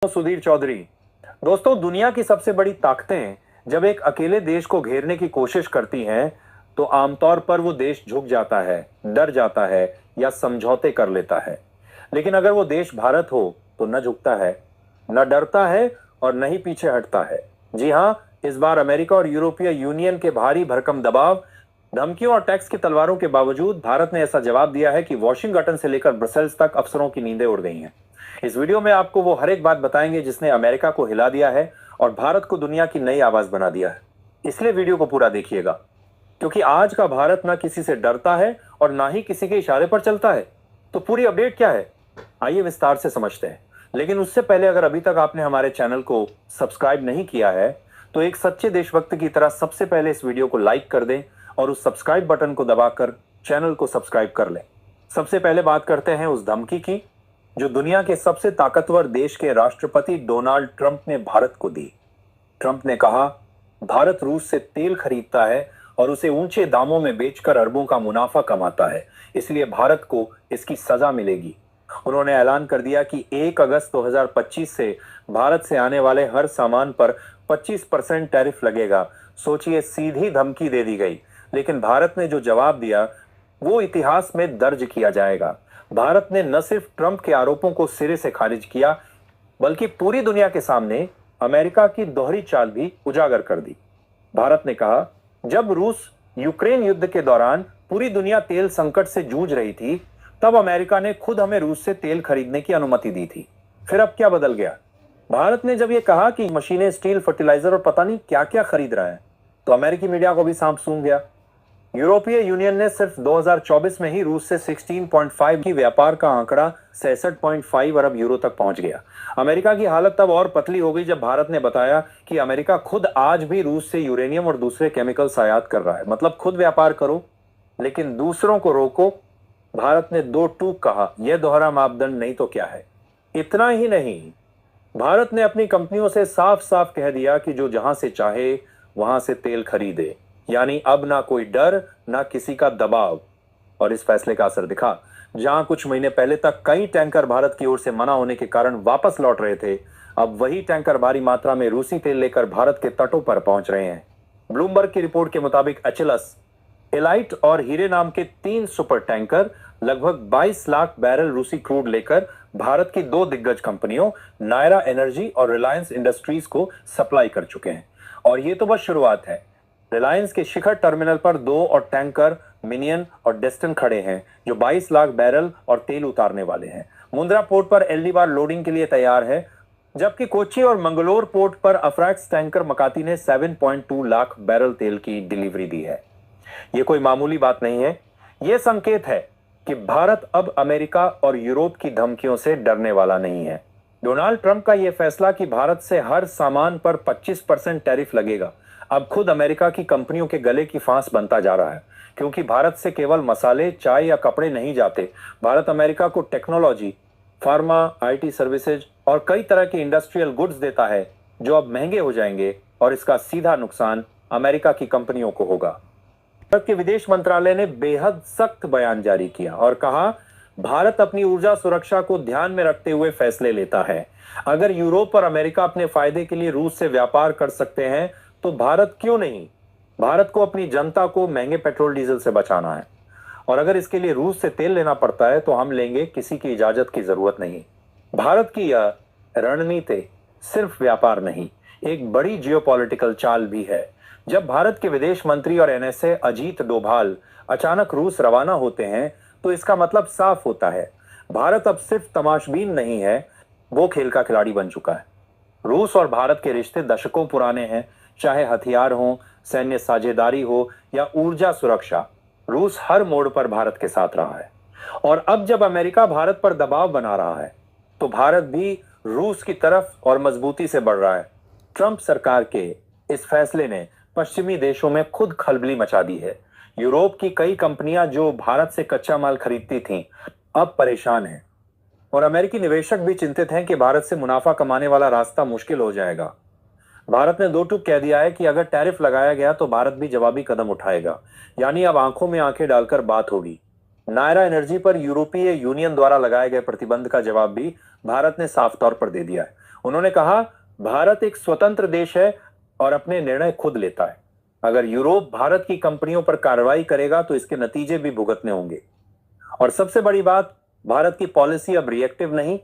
सुधीर चौधरी। दोस्तों, दुनिया की सबसे बड़ी ताकतें जब एक अकेले देश को घेरने की कोशिश करती हैं तो आमतौर पर वो देश झुक जाता है, डर जाता है या समझौते कर लेता है। लेकिन अगर वो देश भारत हो तो न झुकता है, न डरता है और न ही पीछे हटता है। जी हाँ, इस बार अमेरिका और यूरोपीय यूनियन के भारी भरकम दबाव, धमकियों और टैक्स की तलवारों के बावजूद भारत ने ऐसा जवाब दिया है कि वॉशिंगटन से लेकर ब्रसेल्स तक अफसरों की नींदें उड़ गई हैं। इस वीडियो में आपको वो हर एक बात बताएंगे जिसने अमेरिका को हिला दिया है और भारत को दुनिया की नई आवाज बना दिया है। इसलिए वीडियो को पूरा देखिएगा, क्योंकि आज का भारत ना किसी से डरता है और ना ही किसी के इशारे पर चलता है। तो पूरी अपडेट क्या है, आइए विस्तार से समझते हैं। लेकिन उससे पहले अगर अभी तक आपने हमारे चैनल को सब्सक्राइब नहीं किया है तो एक सच्चे देशभक्त की तरह सबसे पहले इस वीडियो को लाइक कर दें और उस सब्सक्राइब बटन को दबाकर चैनल को सब्सक्राइब कर लें। सबसे पहले बात करते हैं उस धमकी की जो दुनिया के सबसे ताकतवर देश के राष्ट्रपति डोनाल्ड ट्रंप ने भारत को दी। ट्रंप ने कहा, भारत रूस से तेल खरीदता है और उसे ऊंचे दामों में बेचकर अरबों का मुनाफा कमाता है, इसलिए भारत को इसकी सजा मिलेगी। उन्होंने ऐलान कर दिया कि 1 अगस्त 2025 से भारत से आने वाले हर सामान पर 25% टैरिफ लगेगा। सोचिए, सीधी धमकी दे दी गई। लेकिन भारत ने जो जवाब दिया वो इतिहास में दर्ज किया जाएगा। भारत ने न सिर्फ ट्रंप के आरोपों को सिरे से खारिज किया, बल्कि पूरी दुनिया के सामने अमेरिका की दोहरी चाल भी उजागर कर दी। भारत ने कहा, जब रूस यूक्रेन युद्ध के दौरान पूरी दुनिया तेल संकट से जूझ रही थी, तब अमेरिका ने खुद हमें रूस से तेल खरीदने की अनुमति दी थी। फिर अब क्या बदल गया? भारत ने जब यह कहा कि मशीनें, स्टील, फर्टिलाइजर और पता नहीं क्या क्या खरीद रहा है, तो अमेरिकी मीडिया को भी सांप सूंघ गया। यूरोपीय यूनियन ने सिर्फ 2024 में ही रूस से 16.5 की व्यापार का आंकड़ा 66.5 अरब यूरो तक पहुंच गया। अमेरिका की हालत तब और पतली हो गई जब भारत ने बताया कि अमेरिका खुद आज भी रूस से यूरेनियम और दूसरे केमिकल्स आयात कर रहा है। मतलब खुद व्यापार करो लेकिन दूसरों को रोको। भारत ने दो टूक कहा, यह दोहरा मापदंड नहीं तो क्या है। इतना ही नहीं, भारत ने अपनी कंपनियों से साफ साफ कह दिया कि जो जहां से चाहे वहां से तेल खरीदे। यानी अब ना कोई डर, ना किसी का दबाव। और इस फैसले का असर दिखा। जहां कुछ महीने पहले तक कई टैंकर भारत की ओर से मना होने के कारण वापस लौट रहे थे, अब वही टैंकर भारी मात्रा में रूसी तेल लेकर भारत के तटों पर पहुंच रहे हैं। ब्लूमबर्ग की रिपोर्ट के मुताबिक एचएलएस, एलाइट और हीरे नाम के 3 सुपर टैंकर लगभग 22 लाख बैरल रूसी क्रूड लेकर भारत की 2 दिग्गज कंपनियों नायरा एनर्जी और रिलायंस इंडस्ट्रीज को सप्लाई कर चुके हैं। और ये तो बस शुरुआत है। रिलायंस के शिखर टर्मिनल पर 2 और टैंकर मिनियन और डेस्टन खड़े हैं जो 22 लाख बैरल और तेल उतारने वाले हैं। मुंद्रा पोर्ट पर एलडी बार लोडिंग के लिए तैयार है, जबकि कोच्चि और मंगलोर पोर्ट पर अफ्रैक्स टैंकर मकाती ने 7.2 लाख बैरल तेल की डिलीवरी दी है। यह कोई मामूली बात नहीं है। यह संकेत है कि भारत अब अमेरिका और यूरोप की धमकियों से डरने वाला नहीं है। डोनाल्ड ट्रंप का यह फैसला कि भारत से हर सामान पर 25% टैरिफ लगेगा अब खुद अमेरिका की कंपनियों के गले की फांस बनता जा रहा है, क्योंकि भारत से केवल मसाले, चाय या कपड़े नहीं जाते। भारत अमेरिका को टेक्नोलॉजी, फार्मा, आईटी सर्विसेज और कई तरह के इंडस्ट्रियल गुड्स देता है जो अब महंगे हो जाएंगे और इसका सीधा नुकसान अमेरिका की कंपनियों को होगा। भारत के विदेश मंत्रालय ने बेहद सख्त बयान जारी किया और कहा, भारत अपनी ऊर्जा सुरक्षा को ध्यान में रखते हुए फैसले लेता है। अगर यूरोप और अमेरिका अपने फायदे के लिए रूस से व्यापार कर सकते हैं तो भारत क्यों नहीं? भारत को अपनी जनता को महंगे पेट्रोल डीजल से बचाना है और अगर इसके लिए रूस से तेल लेना पड़ता है तो हम लेंगे, किसी की इजाजत की जरूरत नहीं। भारत की यह रणनीति सिर्फ व्यापार नहीं, एक बड़ी जियोपॉलिटिकल चाल भी है। जब भारत के विदेश मंत्री और एनएसए अजीत डोभाल अचानक रूस रवाना होते हैं तो इसका मतलब साफ होता है, भारत अब सिर्फ तमाशबीन नहीं है, वो खेल का खिलाड़ी बन चुका है। रूस और भारत के रिश्ते दशकों पुराने हैं, चाहे हथियार हो, सैन्य साझेदारी हो या ऊर्जा सुरक्षा, रूस हर मोड़ पर भारत के साथ रहा है। और अब जब अमेरिका भारत पर दबाव बना रहा है तो भारत भी रूस की तरफ और मजबूती से बढ़ रहा है। ट्रंप सरकार के इस फैसले ने पश्चिमी देशों में खुद खलबली मचा दी है। यूरोप की कई कंपनियां जो भारत से कच्चा माल खरीदती थीं, अब परेशान हैं और अमेरिकी निवेशक भी चिंतित हैं कि भारत से मुनाफा कमाने वाला रास्ता मुश्किल हो जाएगा। भारत ने दो टूक कह दिया है कि अगर टैरिफ लगाया गया तो भारत भी जवाबी कदम उठाएगा। यानी अब आंखों में आंखें डालकर बात होगी। नायरा एनर्जी पर यूरोपीय यूनियन द्वारा लगाए गए प्रतिबंध का जवाब भी भारत ने साफ तौर पर दे दिया है। उन्होंने कहा, भारत एक स्वतंत्र देश है और अपने निर्णय खुद लेता है। अगर यूरोप भारत की कंपनियों पर कार्रवाई करेगा तो इसके नतीजे भी भुगतने होंगे। और सबसे बड़ी बात, भारत की पॉलिसी अब रिएक्टिव नहीं,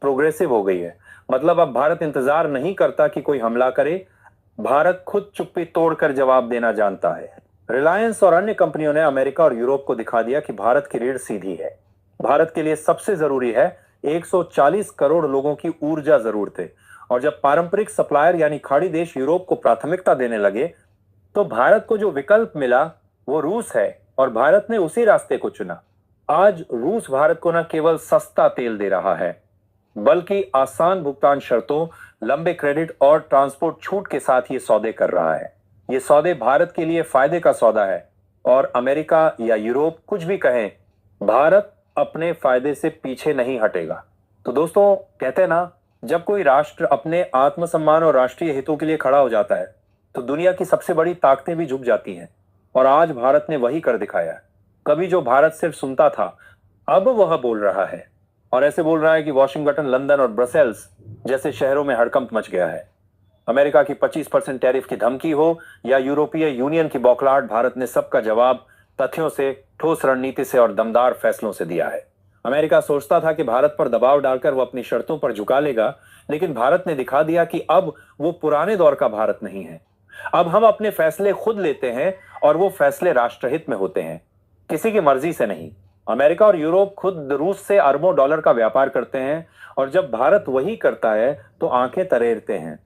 प्रोग्रेसिव हो गई है। मतलब अब भारत इंतजार नहीं करता कि कोई हमला करे, भारत खुद चुप्पी तोड़कर जवाब देना जानता है। रिलायंस और अन्य कंपनियों ने अमेरिका और यूरोप को दिखा दिया कि भारत की रीढ़ सीधी है। भारत के लिए सबसे जरूरी है 140 करोड़ लोगों की ऊर्जा जरूरतें। और जब पारंपरिक सप्लायर यानी खाड़ी देश यूरोप को प्राथमिकता देने लगे, तो भारत को जो विकल्प मिला वो रूस है, और भारत ने उसी रास्ते को चुना। आज रूस भारत को न केवल सस्ता तेल दे रहा है, बल्कि आसान भुगतान शर्तों, लंबे क्रेडिट और ट्रांसपोर्ट छूट के साथ ये सौदे कर रहा है। ये सौदे भारत के लिए फायदे का सौदा है, और अमेरिका या यूरोप कुछ भी कहें, भारत अपने फायदे से पीछे नहीं हटेगा। तो दोस्तों, कहते हैं ना, जब कोई राष्ट्र अपने आत्मसम्मान और राष्ट्रीय हितों के लिए खड़ा हो जाता है, तो दुनिया की सबसे बड़ी ताकतें भी झुक जाती हैं। और आज भारत ने वही कर दिखाया है। कभी जो भारत सिर्फ सुनता था, अब वह बोल रहा है। और ऐसे बोल रहा है कि वॉशिंगटन, लंदन और ब्रसेल्स जैसे शहरों में हड़कंप मच गया है। अमेरिका की 25% टैरिफ की धमकी हो या यूरोपीय यूनियन की बौखलाहट, भारत ने सबका जवाब तथ्यों से, ठोस रणनीति से और दमदार फैसलों से दिया है। अमेरिका सोचता था कि भारत पर दबाव डालकर वो अपनी शर्तों पर झुका लेगा, लेकिन भारत ने दिखा दिया कि अब वो पुराने दौर का भारत नहीं है। अब हम अपने फैसले खुद लेते हैं, और वो फैसले राष्ट्रहित में होते हैं, किसी की मर्जी से नहीं। अमेरिका और यूरोप खुद रूस से अरबों डॉलर का व्यापार करते हैं, और जब भारत वही करता है तो आंखें तरेरते हैं।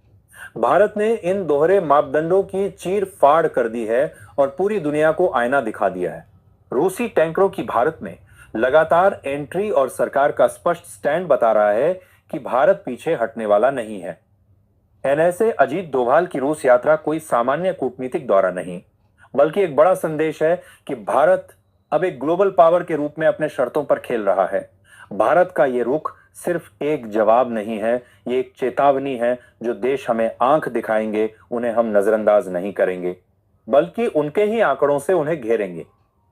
भारत ने इन दोहरे मापदंडों की चीर फाड़ कर दी है और पूरी दुनिया को आईना दिखा दिया है। रूसी टैंकरों की भारत में लगातार एंट्री और सरकार का स्पष्ट स्टैंड बता रहा है कि भारत पीछे हटने वाला नहीं है। ऐसे अजीत डोभाल की रूस यात्रा कोई सामान्य कूटनीतिक दौरा नहीं, बल्कि एक बड़ा संदेश है कि भारत अब एक ग्लोबल पावर के रूप में अपने शर्तों पर खेल रहा है। भारत का ये रुख सिर्फ एक जवाब नहीं है, ये एक चेतावनी है। जो देश हमें आंख दिखाएंगे, उन्हें हम नजरअंदाज नहीं करेंगे, बल्कि उनके ही आंकड़ों से उन्हें घेरेंगे।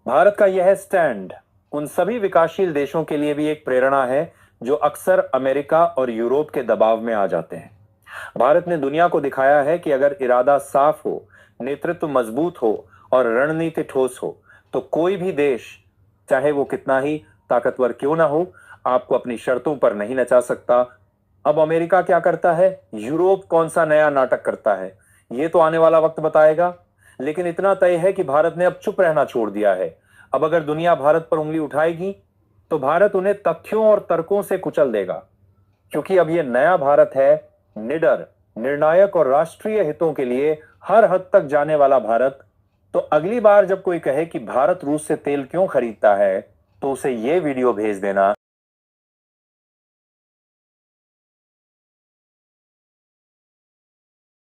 भारत का यह स्टैंड उन सभी विकासशील देशों के लिए भी एक प्रेरणा है जो अक्सर अमेरिका और यूरोप के दबाव में आ जाते हैं। भारत ने दुनिया को दिखाया है कि अगर इरादा साफ हो, नेतृत्व मजबूत हो और रणनीति ठोस हो, तो कोई भी देश, चाहे वो कितना ही ताकतवर क्यों ना हो, आपको अपनी शर्तों पर नहीं नचा सकता। अब अमेरिका क्या करता है, यूरोप कौन सा नया नाटक करता है, ये तो आने वाला वक्त बताएगा। लेकिन इतना तय है कि भारत ने अब चुप रहना छोड़ दिया है। अब अगर दुनिया भारत पर उंगली उठाएगी, तो भारत उन्हें तथ्यों और तर्कों से कुचल देगा, क्योंकि अब यह नया भारत है, निडर, निर्णायक और राष्ट्रीय हितों के लिए हर हद तक जाने वाला भारत। तो अगली बार जब कोई कहे कि भारत रूस से तेल क्यों खरीदता है, तो उसे यह वीडियो भेज देना।